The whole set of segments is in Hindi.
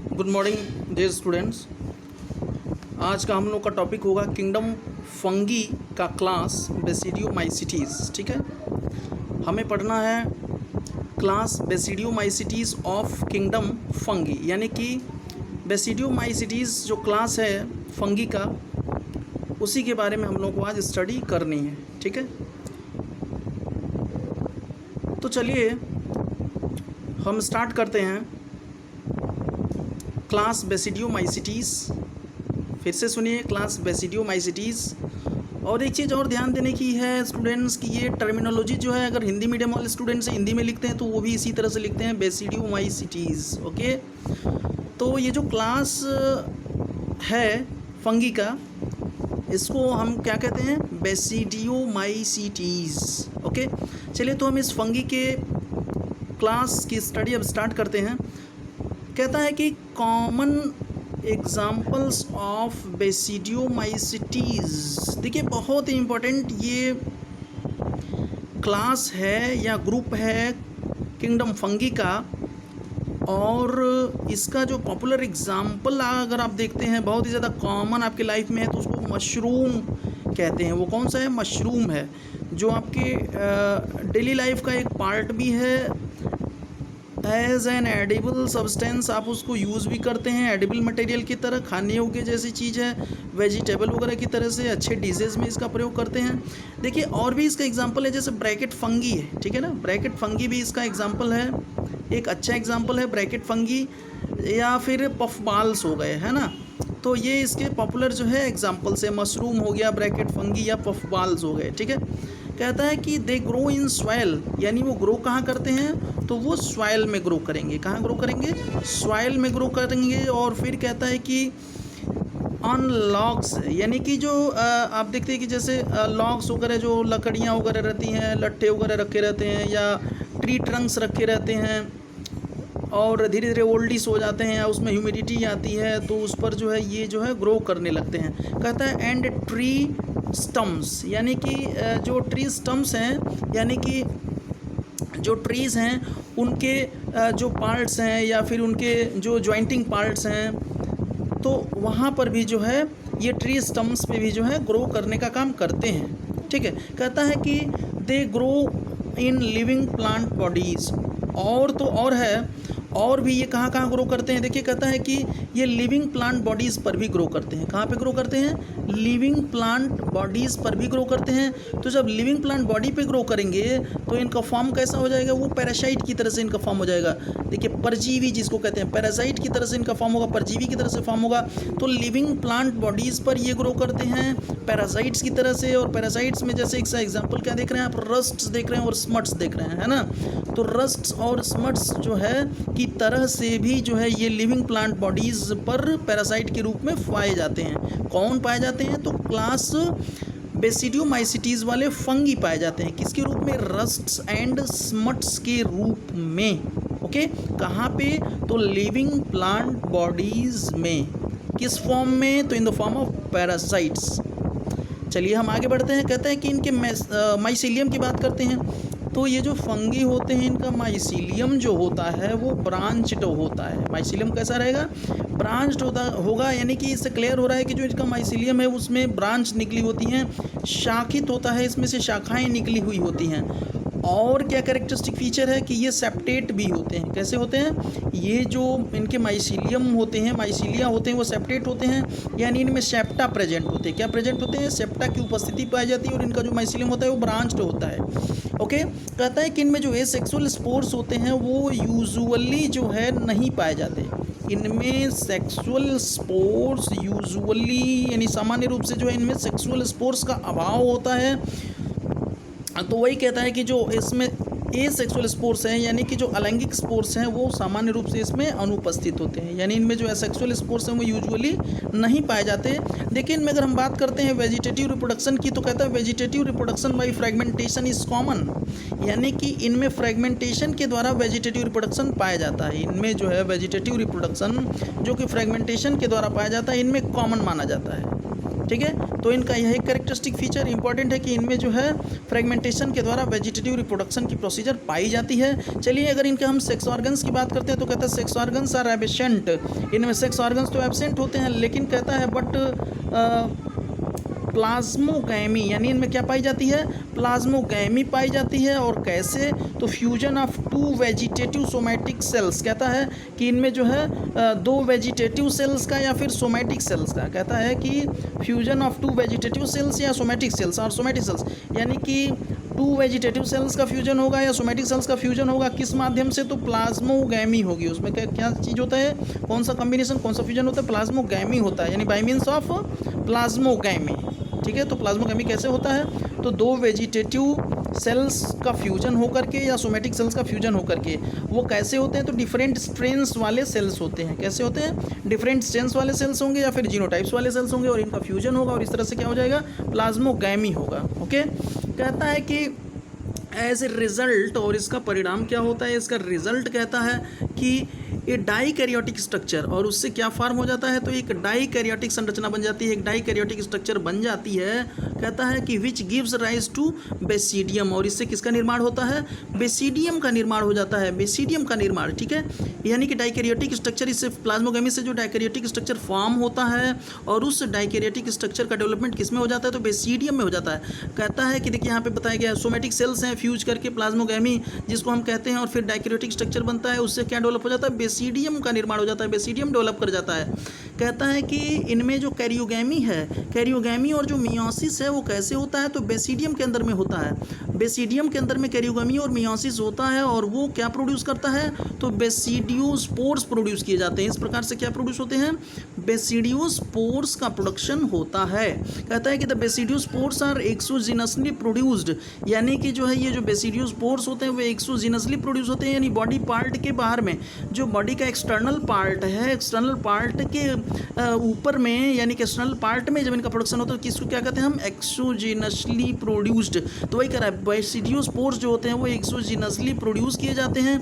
Good morning dear students. आज का हम लोग का टॉपिक होगा किंगडम फंगी का क्लास बेसिडियोमाइसीटीज़। ठीक है, हमें पढ़ना है क्लास बेसिडियोमाइसीटीज़ ऑफ किंगडम फंगी, यानी कि बेसिडियोमाइसीटीज़ जो क्लास है फंगी का, उसी के बारे में हम लोग को आज स्टडी करनी है। ठीक है, तो चलिए हम स्टार्ट करते हैं क्लास बेसिडियोमाइसीटीज़। फिर से सुनिए, क्लास बेसिडियोमाइसीटीज़। और एक चीज़ और ध्यान देने की है स्टूडेंट्स कि ये टर्मिनोलॉजी जो है, अगर हिंदी मीडियम वाले स्टूडेंट्स हिंदी में लिखते हैं तो वो भी इसी तरह से लिखते हैं, बेसिडियोमाइसीटीज़। ओके, तो ये जो क्लास है फंगी का, इसको हम क्या कहते हैं? बेसिडियोमाइसीटीज़। ओके, चलिए तो हम इस फंगी के क्लास की स्टडी अब स्टार्ट करते हैं। कहता है कि कॉमन एग्जाम्पल्स ऑफ बेसिडियोमाइसीटीज़। देखिए, बहुत ही इम्पोर्टेंट ये क्लास है या ग्रुप है किंगडम फंगी का, और इसका जो पॉपुलर एग्जाम्पल अगर आप देखते हैं बहुत ही ज़्यादा कॉमन आपके लाइफ में है, तो उसको मशरूम कहते हैं। वो कौन सा है? मशरूम है, जो आपके डेली लाइफ का एक पार्ट भी है। एज एन एडिबल सब्सटेंस आप उसको यूज़ भी करते हैं, एडिबल मटेरियल की तरह, खाने योग्य जैसी चीज़ है, वेजिटेबल वगैरह की तरह से अच्छे डिशेज़ में इसका प्रयोग करते हैं। देखिए, और भी इसका एग्जांपल है, जैसे ब्रैकेट फंगी है। ठीक है ना, ब्रैकेट फंगी भी इसका एग्जांपल है, एक अच्छा एग्जांपल है ब्रैकेट फंगी। या फिर पफ बाल्स हो गए, है ना, तो ये इसके पॉपुलर जो है एग्जाम्पल्स है। मशरूम हो गया, ब्रैकेट फंगी या पफ बाल्स हो गए। ठीक है, कहता है कि दे ग्रो इन सॉइल, यानी वो ग्रो कहाँ करते हैं? तो वो सॉइल में ग्रो करेंगे। कहाँ ग्रो करेंगे? सॉइल में ग्रो करेंगे। और फिर कहता है कि ऑन लॉग्स, यानी कि जो आप देखते हैं कि जैसे लॉग्स वगैरह, जो लकड़ियाँ वगैरह रहती हैं, लट्ठे वगैरह रखे रहते हैं, या ट्री ट्रंक्स रखे रहते हैं, और धीरे धीरे ओल्डिस हो जाते हैं, उसमें ह्यूमिडिटी आती है, तो उस पर जो है ये जो है ग्रो करने लगते हैं। कहता है एंड ट्री स्टम्स, यानी कि जो ट्री स्टम्स हैं, यानी कि जो ट्रीज़ हैं उनके जो पार्ट्स हैं या फिर उनके जो जॉइंटिंग पार्ट्स हैं, तो वहाँ पर भी जो है ये ट्री स्टम्स पे भी जो है ग्रो करने का काम करते हैं। ठीक है, कहता है कि they grow in living plant bodies. और तो और है, और भी ये कहाँ कहाँ ग्रो करते हैं? देखिए, कहता है कि ये लिविंग प्लांट बॉडीज़ पर भी ग्रो करते हैं। कहाँ पे ग्रो करते हैं? लिविंग प्लांट बॉडीज़ पर भी ग्रो करते हैं। तो जब लिविंग प्लांट बॉडी पे ग्रो करेंगे तो इनका फॉर्म कैसा हो जाएगा? वो पैरासाइट की तरह से इनका फॉर्म हो जाएगा। देखिए, परजीवी जिसको कहते हैं, पैरासाइट की तरह से इनका फॉर्म होगा, परजीवी की तरह से फॉर्म होगा। तो लिविंग प्लांट बॉडीज़ पर ये ग्रो करते हैं पैरासाइट्स की तरह से। और पैरासाइट्स में जैसे एक एग्जाम्पल क्या देख रहे हैं आप? रस्ट्स देख रहे हैं और स्मट्स देख रहे हैं, है ना। तो रस्ट्स और स्मट्स जो है की तरह से भी जो है ये लिविंग प्लांट बॉडीज़ पर पैरासाइट के रूप में पाए जाते हैं। कौन पाए जाते हैं? तो क्लास बेसिडियोमाइसीटीज़ वाले फंगी पाए जाते हैं। किसके रूप में? रस्ट्स एंड स्मट्स के रूप में। ओके, कहाँ पे? तो लिविंग प्लांट बॉडीज़ में। किस फॉर्म में? तो in the form of parasites. चलिए हम आगे बढ़ते हैं। कहते हैं कि इनके माइसीलियम की बात करते हैं। तो ये जो फंगी होते हैं, इनका माइसीलियम जो होता है वो ब्रांच्ड होता है। माइसीलियम कैसा रहेगा? ब्रांच्ड होगा, यानी कि इससे क्लियर हो रहा है कि जो इसका माइसीलियम है उसमें ब्रांच निकली होती हैं, शाखित होता है, इसमें से शाखाएं निकली हुई होती हैं। और क्या कैरेक्टरिस्टिक फीचर है कि ये सेप्टेट भी होते हैं। कैसे होते हैं? ये जो इनके माइसीलियम होते हैं, माइसीलिया होते हैं, वो सेप्टेट होते हैं, यानी इनमें सेप्टा प्रेजेंट होते हैं। क्या प्रेजेंट होते हैं? सेप्टा की उपस्थिति पाई जाती है, और इनका जो माइसीलियम होता है वो ब्रांच्ड होता है। ओके, कहता है कि इनमें जो एसेक्सुअल स्पोर्स होते हैं वो यूजुअली जो है नहीं पाए जाते। इनमें सेक्सुअल स्पोर्स यूजुअली, यानी सामान्य रूप से जो है इनमें सेक्सुअल स्पोर्स का अभाव होता है। तो वही कहता है कि जो इसमें एसेक्सुअल स्पोर्स हैं, यानी कि जो अलैंगिक स्पोर्स हैं, वो सामान्य रूप से इसमें अनुपस्थित होते हैं, यानी इनमें जो एसेक्सुअल स्पोर्स हैं वो यूजुअली नहीं पाए जाते। देखिए, इनमें अगर हम बात करते हैं वेजिटेटिव रिप्रोडक्शन की, तो कहता है vegetative reproduction by fragmentation is common, यानी कि इनमें फ्रेगमेंटेशन के द्वारा वेजिटेटिव रिप्रोडक्शन पाया जाता है। इनमें जो है वेजिटेटिव रिप्रोडक्शन जो कि फ्रेगमेंटेशन के द्वारा पाया जाता है, इनमें कॉमन माना जाता है। ठीक है। तो इनका यह एक कैरेक्टरिस्टिक फीचर इंपॉर्टेंट है कि इनमें जो है फ्रेगमेंटेशन के द्वारा वेजिटेटिव रिप्रोडक्शन की प्रोसीजर पाई जाती है। चलिए अगर इनके हम सेक्स ऑर्गन्स की बात करते हैं तो कहता है सेक्स ऑर्गन्स आर एबसेंट, इनमें सेक्स ऑर्गन्स तो एबसेंट होते हैं, लेकिन कहता है बट प्लाज्मोगैमी यानी इनमें क्या पाई जाती है, प्लाज्मोगैमी पाई जाती है। और कैसे, तो fusion of two vegetative somatic cells, कहता है कि इनमें जो है दो वेजिटेटिव सेल्स का या फिर सोमैटिक सेल्स का, कहता है कि fusion of two vegetative cells या सोमैटिक सेल्स, और सोमैटिक सेल्स यानी कि टू वेजिटेटिव सेल्स का फ्यूजन होगा या सोमैटिक सेल्स का फ्यूजन होगा, किस माध्यम से, तो प्लाज्मोगैमी होगी। उसमें क्या क्या चीज़ होता है, कौन सा कॉम्बिनेशन, कौन सा फ्यूजन होता है, प्लाज्मोगैमी होता है, यानी बाय मीन्स ऑफ प्लाज्मोगैमी। ठीक है, तो प्लाज्मोगैमी कैसे होता है, तो दो वेजिटेटिव सेल्स का फ्यूजन होकर के या सोमैटिक सेल्स का फ्यूजन होकर के, वो कैसे होते हैं, तो डिफरेंट स्ट्रेन्स वाले सेल्स होते हैं। कैसे होते हैं, डिफरेंट स्ट्रेन्स वाले सेल्स होंगे या फिर जीनोटाइप्स वाले सेल्स होंगे, और इनका फ्यूजन होगा और इस तरह से क्या हो जाएगा, प्लाज्मोगैमी होगा। ओके, कहता है कि एज ए रिजल्ट, और इसका परिणाम क्या होता है, इसका रिजल्ट कहता है कि ये डाइकैरियोटिक स्ट्रक्चर, और उससे क्या फॉर्म हो जाता है, तो एक डाइकैरियोटिक संरचना बन जाती है, एक डाइकैरियोटिक स्ट्रक्चर बन जाती है। कहता है कि which gives rise to basidium, और इससे किसका निर्माण होता है, बेसिडियम का निर्माण हो जाता है, बेसिडियम का निर्माण। ठीक है, यानी कि डाइकैरियोटिक स्ट्रक्चर, इससे प्लाज्मोगैमी से जो डाइकैरियोटिक स्ट्रक्चर फॉर्म होता है, और उस डाइकैरियोटिक स्ट्रक्चर का डेवलपमेंट किस में हो जाता है, तो बेसिडियम में हो जाता है। कहता है कि देखिए यहाँ पे बताया गया है, सोमैटिक सेल्स हैं फ्यूज करके प्लाज्मोगैमी जिसको हम कहते हैं, और फिर डाइकैरियोटिक स्ट्रक्चर बनता है, उससे क्या डेवलप हो जाता है, बेसिडियम का निर्माण हो जाता है, बेसिडियम डेवलप कर जाता है। कहता है कि इनमें जो कैरियोगैमी है, कैरियोगैमी और जो मियोसिस है वो कैसे होता है, तो बेसिडियम के अंदर में होता है। बेसिडियम के अंदर में कैरियोगैमी और मियोसिस होता है, और वो क्या प्रोड्यूस करता है, तो बेसिडियोस्पोर्स प्रोड्यूस किए जाते हैं। इस प्रकार से क्या प्रोड्यूस होते हैं, बेसिडियोस्पोर्स का प्रोडक्शन होता है। कहता है कि द बेसिडियोस्पोर्स आर एक्सोजिनसली प्रोड्यूस्ड, यानी कि जो है ये जो बेसिडियोस्पोर्स होते हैं वो एक्सोजिनसली प्रोड्यूस होते हैं, यानी बॉडी पार्ट के बाहर में, जो बॉडी का एक्सटर्नल पार्ट है, एक्सटर्नल पार्ट के ऊपर में, यानी कि एक्सटर्नल पार्ट में जब इनका प्रोडक्शन होता है, किसको क्या कहते हैं हम, एक्सोजिनसली प्रोड्यूस्ड। तो वही कह रहा है, बेसिडियोस्पोर्स जो होते हैं वो एक्सोजिनसली प्रोड्यूस किए जाते हैं,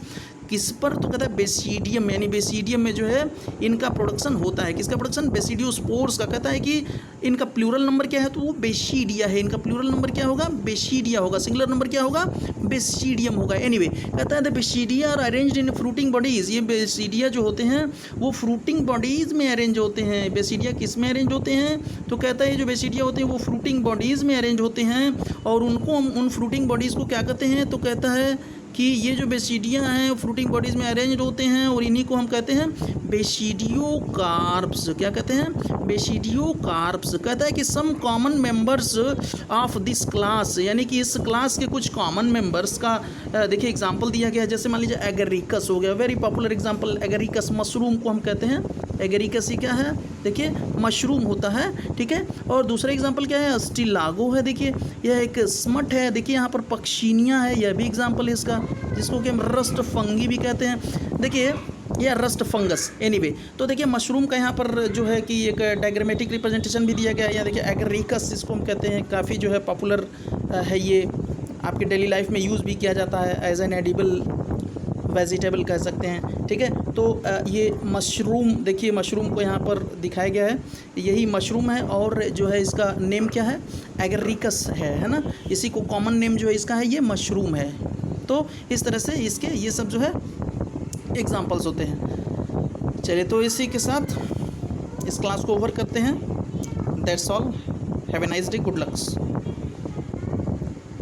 किस पर, तो कहता है बेसिडियम, यानी बेसिडियम में जो है इनका प्रोडक्शन होता है। किसका प्रोडक्शन, बेसिडियोस्पोर्स का। कहता है कि इनका प्लूरल नंबर क्या है, तो वो बेसिडिया है, इनका प्लूरल नंबर क्या होगा, बेसिडिया होगा, सिंगुलर नंबर क्या होगा, बेसिडियम होगा। एनीवे कहता है the basidia are arranged in fruiting bodies, ये बेसिडिया जो होते हैं वो फ्रूटिंग बॉडीज में अरेंज होते हैं। बेसिडिया किस में अरेंज होते हैं, तो कहता है जो बेसिडिया होते हैं वो फ्रूटिंग बॉडीज में अरेंज होते हैं, और उनको हम उन फ्रूटिंग बॉडीज को क्या कहते हैं, तो कहता है कि ये जो बेसिडिया हैं फ्रूटिंग बॉडीज़ में अरेंज होते हैं, और इन्हीं को हम कहते हैं बेसिडियोकार्प्स। क्या कहते हैं, बेसिडियोकार्प्स। कहता है कि some common members of this class, यानी कि इस क्लास के कुछ कॉमन मेंबर्स का देखिए एग्जांपल दिया गया है। जैसे मान लीजिए एगेरिकस हो गया, very popular example agaricus, mushroom को हम कहते हैं एगेरिकस। ही क्या है, देखिए मशरूम होता है, ठीक है। और दूसरा एग्जांपल क्या है, स्टिलागो है, देखिए यह एक स्मट है, देखिए यहाँ पर पक्षिनिया है, यह भी एग्जांपल है इसका, जिसको कि हम रस्ट फंगी भी कहते हैं, देखिए या रस्ट फंगस। एनीवे तो देखिए मशरूम का यहाँ पर जो है कि एक डायग्रामेटिक रिप्रेजेंटेशन भी दिया गया है, या देखिए एगेरिकस इसको हम कहते हैं, काफ़ी जो है पॉपुलर है, ये आपके डेली लाइफ में यूज़ भी किया जाता है, एज एन एडिबल वेजिटेबल कह सकते हैं, ठीक है। तो ये मशरूम, देखिए मशरूम को यहाँ पर दिखाया गया है, यही मशरूम है, और जो है इसका नेम क्या है, एगेरिकस है ना, इसी को कॉमन नेम जो है इसका है ये मशरूम है। तो इस तरह से इसके ये सब जो है एग्जाम्पल्स होते हैं। चलिए तो इसी के साथ इस क्लास को ओवर करते हैं। That's all, have a nice day, good lux.